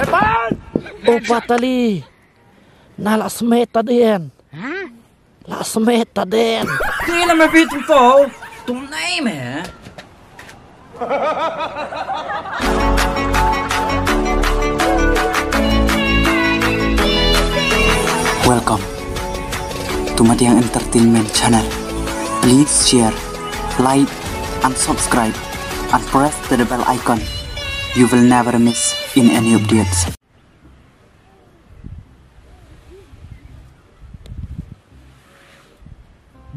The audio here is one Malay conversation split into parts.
Tepan! Opa tali. Na la smeta den. La smeta den. Kailan mabitong to? Tunay mo Welcome to Madiang Entertainment Channel. Please share, like, and subscribe, and press the bell icon. You will never miss in any updates.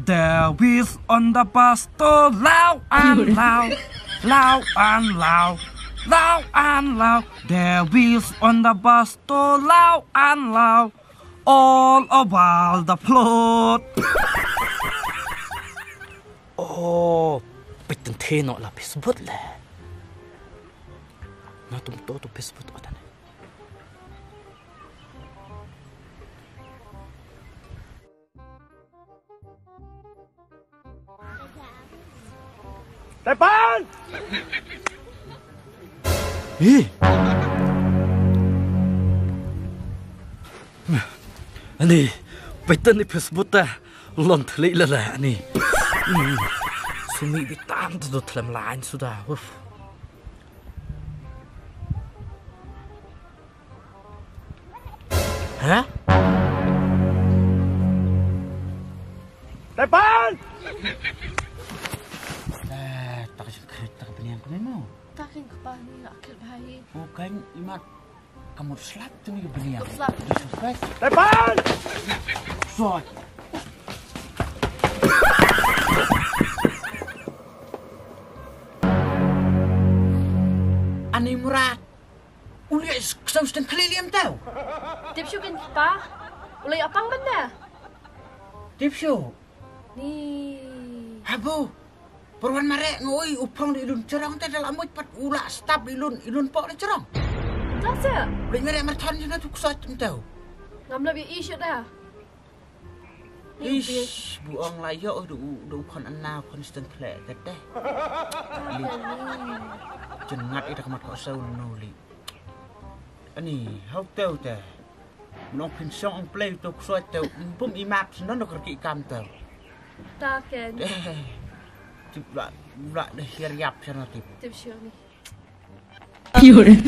The wheels on the bus go loud and loud, loud and loud, loud and loud. The wheels on the bus go loud and loud, all about the plot. Oh, bitin teno la pisbut le. Na tum to pisbut odan. Tepan! Ani, bitin ni pisbut ta. Lon thli la la ani. Sumi bitam tu tlam lain sudah. Hah? Tepan! Tak beniang kau mau? Takin kepala ni nak akil bayi. Bukan imat kamu selap tu ni beniang. Selap. Tepan! Soy. Ani Murad, uli kau sedang keliling tahu? Tipsyu kan pa? Ulay apang benda? Tipsyu. Ni. Abu. Perwan marek ngoi upang di ilun cerang teh dalam moy pat ula stop ilun pok di cerang. Tak saya. Beli marek martan jena tu kusat tahu. Ngam lebih isu dah. Ish, buang layak du kon anna kon sedang plek teh. Jengat ida kamat kau sau noli. Ani, hau tahu teh. Menong pinsong ang play tu kusat tahu. Pum imap senon do kerki kam tahu. Takin. Tidak dah siap sana tip. Tipsyu ni. Yun.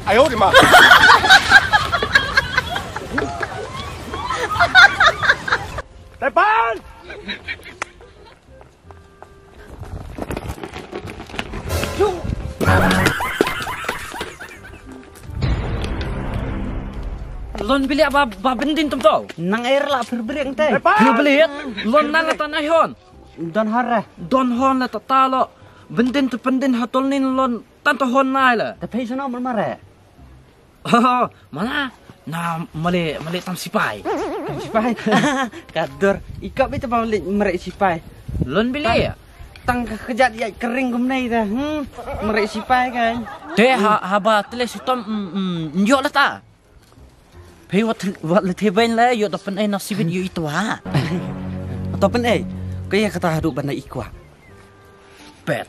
Ayo di mana? Tepan! Lon beli apa bendin tum tau? Nang air lah berbering teh. Beli beli lon nang tanah hon. Don harah. Don hon la tatalo. Bendin tu pendin hatol nin lon tanto hon nai la. Tapi sana marah. Oh, mana? Na male tam sipai. Sipai. Kador. Ikap itu balik merek sipai. Lon beli ya? Tang kejat ya kering kumnai dah. Merek sipai kan. Teh haba teles hitam njok la ta. Pei wat le teben la yo dapan ai nasibin yo itu ha. Ataupun kaya kata haduk bana ikwa. Pet.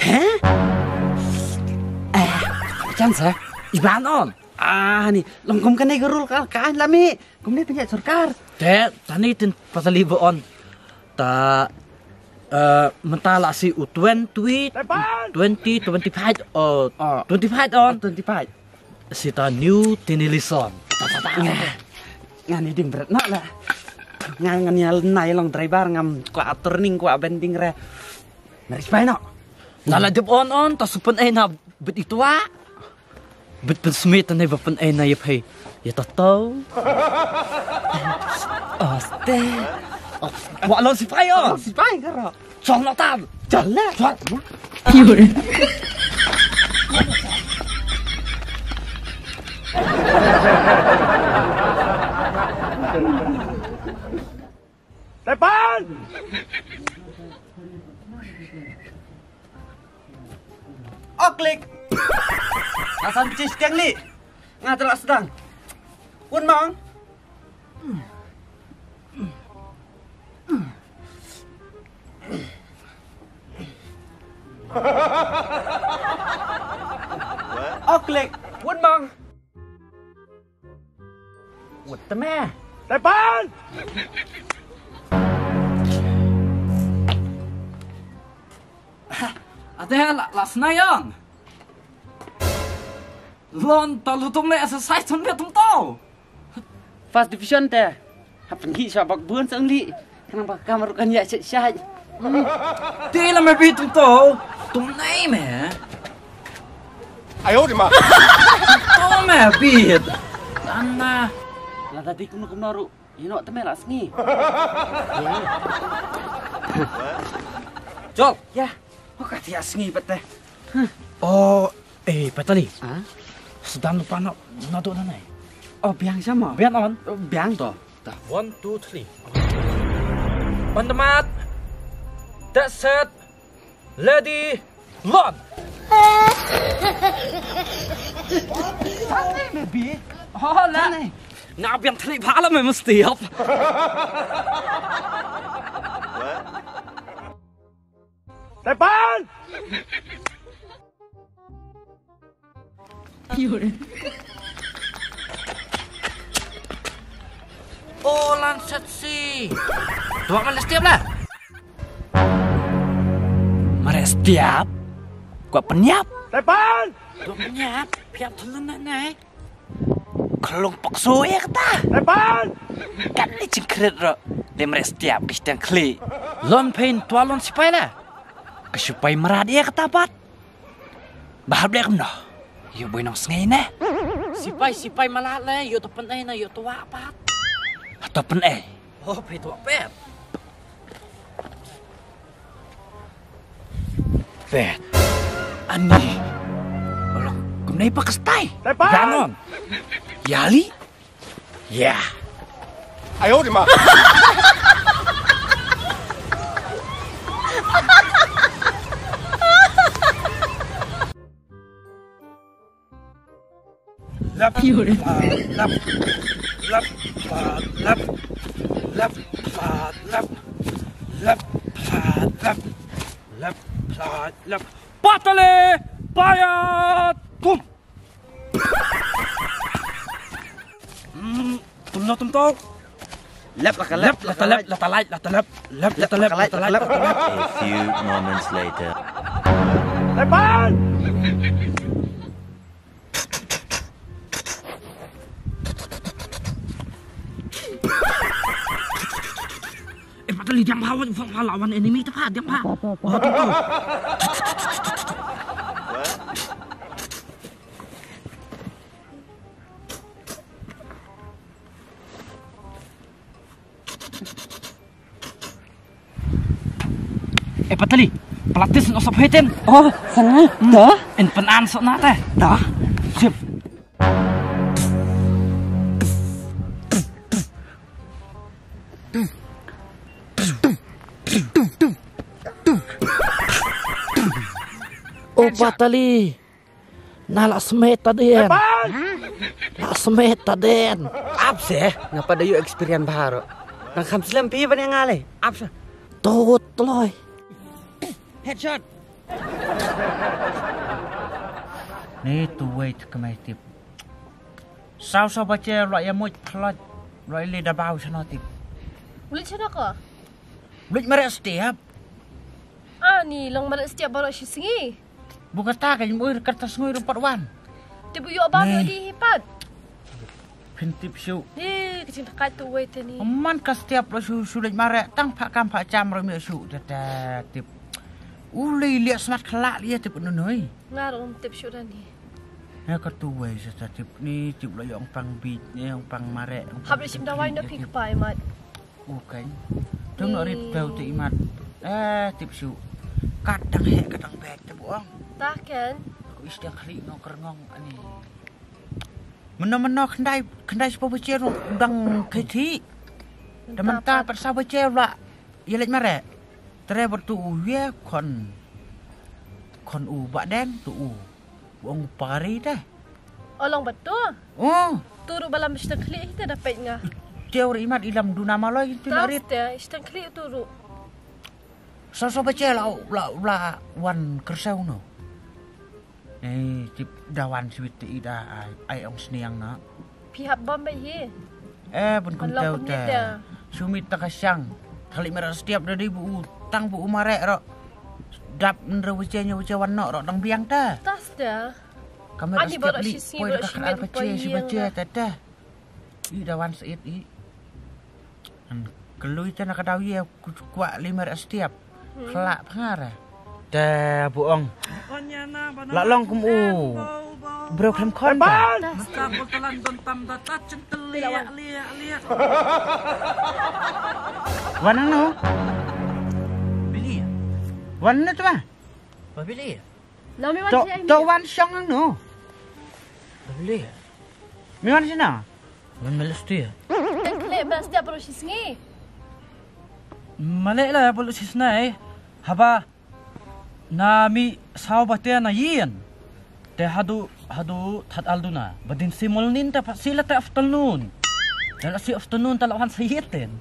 Heh? Macam sah? Iban on. Ni longkom kan gerul kan lami. Kumne pinjak surkar. Teh tani tin patalibo on. Ta mentala si U20 2025 oh 25 on 25. Sita new tinilison. Ngani ding berat nak lah. Ngan nyal nai long driver ngam kwa turning kwa bending re. Naris pai nak. Nala job on ta supun ai na bet itu wa. Bet smith na ba pun ai na yep hey. Ya tato. Aste. Wa lo si pai on. Si pai karo. Chong na ta. Jalla. Yun. Tepan! Klik. Asal picis tiang li. Ngadrak sedang. Pun mang. Klik, quên mong. Quật tấm me. Đại ban. Ada la senayang. Lon talu tum le exercise tum tum tau. First division teh. Hapen hi sa bak bun sang li. Kenapa kamar kan ya syah. Ti la me bi tum tau. Tum nai me. 哎呦我的妈！ Tau me bi. Anna. Lah tadi kuno naru. Ino teme lah sengi. Jol. Ya. Oh kati asngi pete. Oh, patali. Ah? Sedang lupa nak naduk nanai. Oh, biang sama. Biar on. Biang to. 1, 2, 3. On the mat. That's set. Ready. Run. Baby. Oh, lah. Nak biang telik pala memang setiap. Đại ban. 有人， Oh, lansat si. Dua malah setiap lah. Mari setiap. Gua penyap. Đại ban. Gua penyap. Piap tulun nanai. Kelung pakso ya kata. Đại ban. Kan ni cengkeret ro. Dia mari setiap kita klik. Lon pain tua lon sipai lah. Kesupai merah dia kata pat. Bahal dia kena. Yo boy nong sengai ne. Sipai malah le, yo to penai na yo to apa. Atau pen Oh, pai tua pet. Pet. Ani. Orang kumnai pakastai. Đại ban. Ganon. Yali? Ya. 哎呦我的妈！ 有人， Patale payat tum. Tum tau. Lep lah kalep. A few moments later. Đại ban. Patali diam hawan lawan enemy tepat diam ha. Oh, tum. Patali, pelatih nak usap hitin. Oh, sana. Dah. En penan sok nak teh. Dah. Sip. Oh Patali, nalak semet tadien. Nak semet tadien. Apa sih? Ngapa ada yo experience baru? Nang kam selam pi ban yang ngale. Apa sih? Tut loy. Headshot. Ni tu wait kemai tip. Sao baca loại yang muat kelat, loại le dah bau sana tip. Ulit siya ka? Beli merek setiap. Ni lang marat setiap baru siya singi. Bukan tak kan muir kertas ngui rupat wan. Tibu yuk abang di hipat. Pintip siu. Kecil dekat tu wait ni. Man ka setiap lo sulit marek tang pak kam pak jam remi su tetet tip. Uli lihat smart kelak dia tip nunui. Ngarum tip siya ni. Ya ketuai sesa tip ni tip lo yang pang beat ni yang pang marek. Habis sim dawai nak pergi pai mat. Bukan. Tong nak rip tahu tu imat. Tip siu. Kadang hek kadang bek tu buang. Tak kan? Aku istiak kali ngau kerngong ani. Mena-mena kendai sepo becel udang keti. Demen ta persa becel lah. Ia lek marek. Tere bertu uye kon u bak den tu u. Buang pari dah. Olong betul. Oh, Turu balam mesti klik kita dapat ngah. teori imat ilam duna maloi itu Tas narit. dia, istang klik tu ru. So baca la wan kersau no. Tip dawan switi ida ai ong sniang na. Pihak bom bayi. Pun kum tahu ta. Sumit ta kasyang. Kali merah setiap dari bu utang bu umarek ro. Dap nra wajanya wajawan no ro dang biang ta. Tas dia. Kami Adi setiap baru li sisi, poi baru dak sini, al baru baca si baca yang ta ta. Dawan seit i. Kelui ta nak dawi kuat lima setiap. Kelak pengara. Dah buong. Lak long kum bro kem kon ba. Maka botalan don tam data centelia lia. Wanang no? Bili ya? Wan tu mah? Ba bili ya? Nami wan si To wan syang ang no? Ba bili ya? Mi wan sina? Wan meles tu ya? Istang klik belas dia baru singi. Malay lah bolu sisnai. Haba nami saw batia na yin. Te hadu tat alduna. Badin simol nin ta sila ta afternoon. Dan si afternoon talawan sa hitin.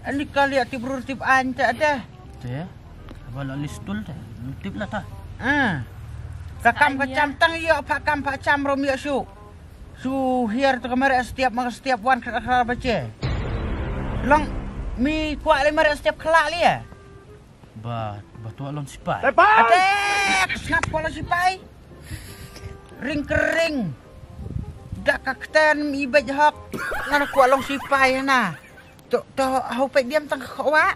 Ani kali ati berurtip anta ada. Te wala listul ta. Tip la ta. Kakam kacam tang iya pakam pakam rom ya su. Su hier tu kamera setiap wan kera baca. Long mi kuat lemar setiap kelak lia. Batu alon sipai. Depan! Atek, snap kalau sipai. Ring kering. Dak kakten ibaj hak. Ngana kuat long sipai na. To hau pek diam tang kawa.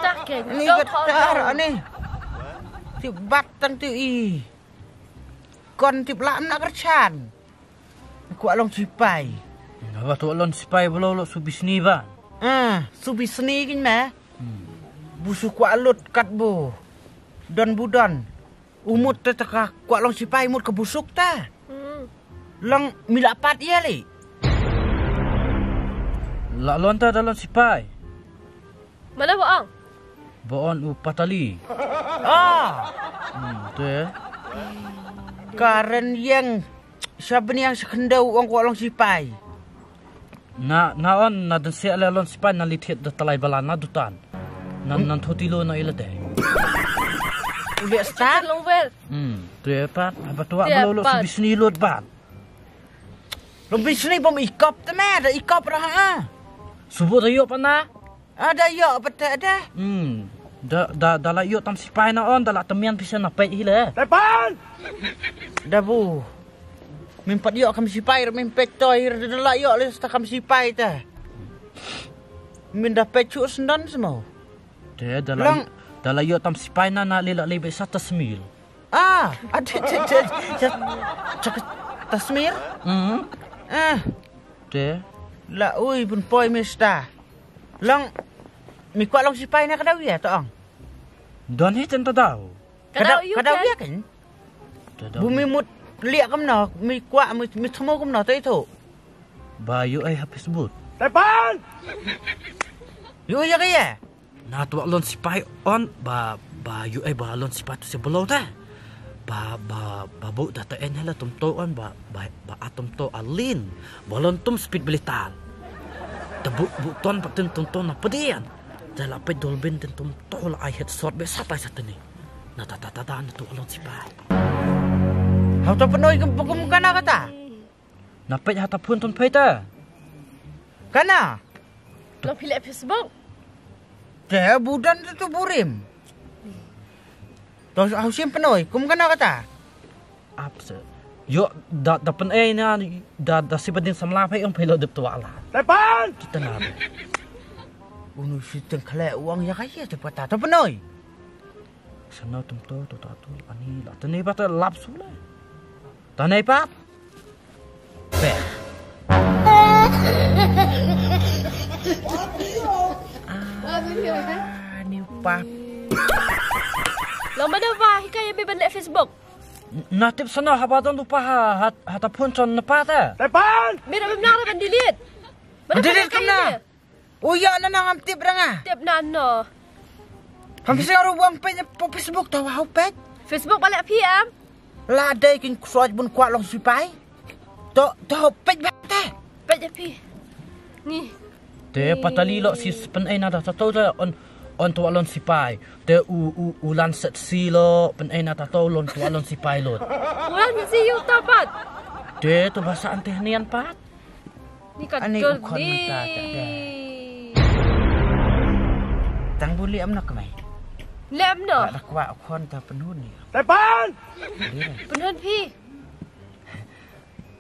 Tak ke. Ni getar ni. Tip bat tang tu i. Kon tip lam nak kercan. Kuat long sipai. Batu alon sipai belolo subisni ba. Subi seni kin mah. Busu kuat lut kat bu. Don budon. Umut teteka kuat long sipai umut kebusuk ta. Long milapat iya li. La lonta dalon sipai. Mana boong? Boon upatali. Tu ya. Karen yang siapa ni yang sekendau orang kuat long sipai. Naon na dan siya lelon sipai na lithit da talay balana dutan. Nan thotilo na ilate. Udah start. Long vel. Tu ya pat. Abatua belolo subisni lot bat. Lebih sini bom ikop tu mah, ada ikop dah. Subuh tayo pa na. Ada yo betul ada. Da la yo tam sipai na on da la tamian pisa na pait hila. Depan! Dah bu. Mimpat yo kami sipai, mimpet toy, dah yo les tak kami sipai ta. Minda pecu sendan semua. Te da la yo tam sipai na lila lebe sa tasmil. Ada tasmir. Te La ui pun poi mesta. Long mi kuat long sipai na kadawi ya toang. don hitan ta daw. Kadawi kan? Bumi mut liak kam no, mi kuat mi thmo kam no tai tu. Bayu ay hapis but. Depan! Yo ya kaya. Na tu alon sipai on bayu ay balon sipai tu si belau ta. Babu data en hala tumtoan ba atom to alin balon tum speed bilitan tebu buton patin tonton na pedian dala pe dolben tin tum to la ai head shot be satai satani na ta na tu alon sipai Hau to penoi kum kana kata. na pe hata pun ton peita Kana. Long pilih Facebook. Teh budan tu burim. Tos hau sim penoi kum kana kata. apse yo da pen ai na da si badin samla pe ong pelo dep to ala Depan! kita na be Unu siteng kale uang ya kaya cepat ta penoi. sana tum to ani la tani ba ta lap sula tanai pap pe Ni pap. Long mana wah hikaya beban lek Facebook. natip sana habadon lupa hata pun con napata Depan! Mira benar ban delete. Delete kena. Uya na nang amtip ranga. Tiap nano. Hampir sekarang buang pe po Facebook tahu hau pe. Facebook balik PM. La dai kin kuat bun kuat long sipai. To pe ba ta. Pe baik je pi. Ni. Te patali lo si pen ai na ta tau ta on tu alon si pai. Te ulan set si lo pen ai na ta tau lon tu alon si pai lo. Ulan si you tapat. Te tu bahasa antehnian pat. Ni kat Ani gol ukon ni. menta tak ada. Tang buli am nak mai. Lem no. Tak kuat ukon ta penun ni. นายพัน Penun pi.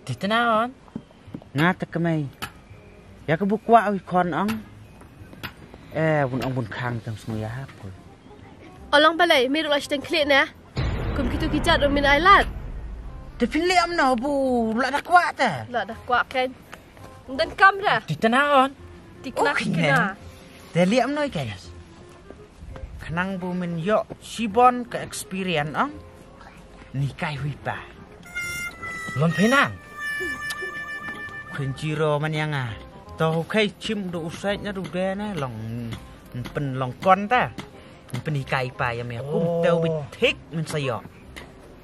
Di tenaon. Ngata ke mai. Ya ke bukwa ukon ang. Bun ang bun khang tang semua hap. Olong balai mi ru la steng klik na. Kum kitu kijat ro min ailat. Tapi li am no bu, la tak kuat ta. La dah kuat kan. Dan kam dah. Di tenaon. Dikena Okay, kena. Te li am noi guys. Kenang bu min yo sibon ke experience ang. Ni kai hui pa. Lon penang. Kunjiro man yang ah. Tau kai chim du usai nya du de na long pen long kon ta. Pen ikai pa ya me kum tau bit thik min sayo.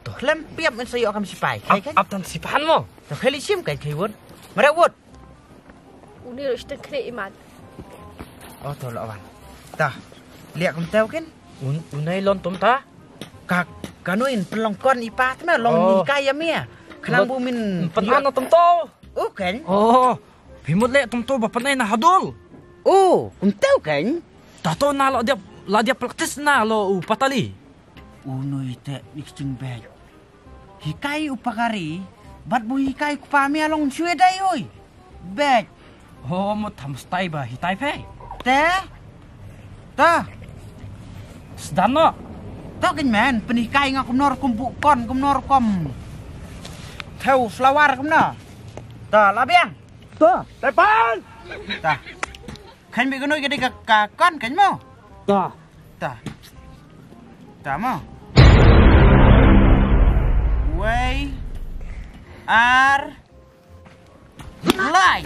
Toh lem piap min sayo kam sipai kai kan. Ap tan si pan mo. Tau kai li sim kai kai won. Mara wot. Uni ru steng klik iman. Oh to lo wan. Tah. Lihat kam tau kan. Unai lon tum ta. Kak kanuin pen long kon ipa ta long ikai ya me. Kenang bu min Pen ana tum to. kan. Oh. Pimut le tum to ba panai na hadol. Kum tau kan. Tato na lo dia praktis na lo patali. Unoy te mixing bag. Hikai upakari, bat bu hikai kupami along suedai oi. Bag. Oh mo tham stai ba hitai pe. Te. Ta. Sedan no. Ta kan man, penikai ngak kumnor kumpuk kon kumnor kom. Theu selawar kumna. Ta labiang. Ta. นายพัน Ta. Kan bi gunoi gede ka kon kan mo. Ta. Ta. Ta mo. Way. Ar. Lai.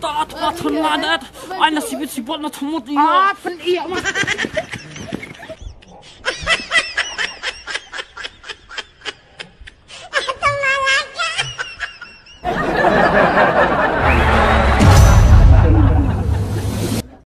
Ta thun ma dat. Ai na sibit sibot na thumut iyo. Pen iya mah.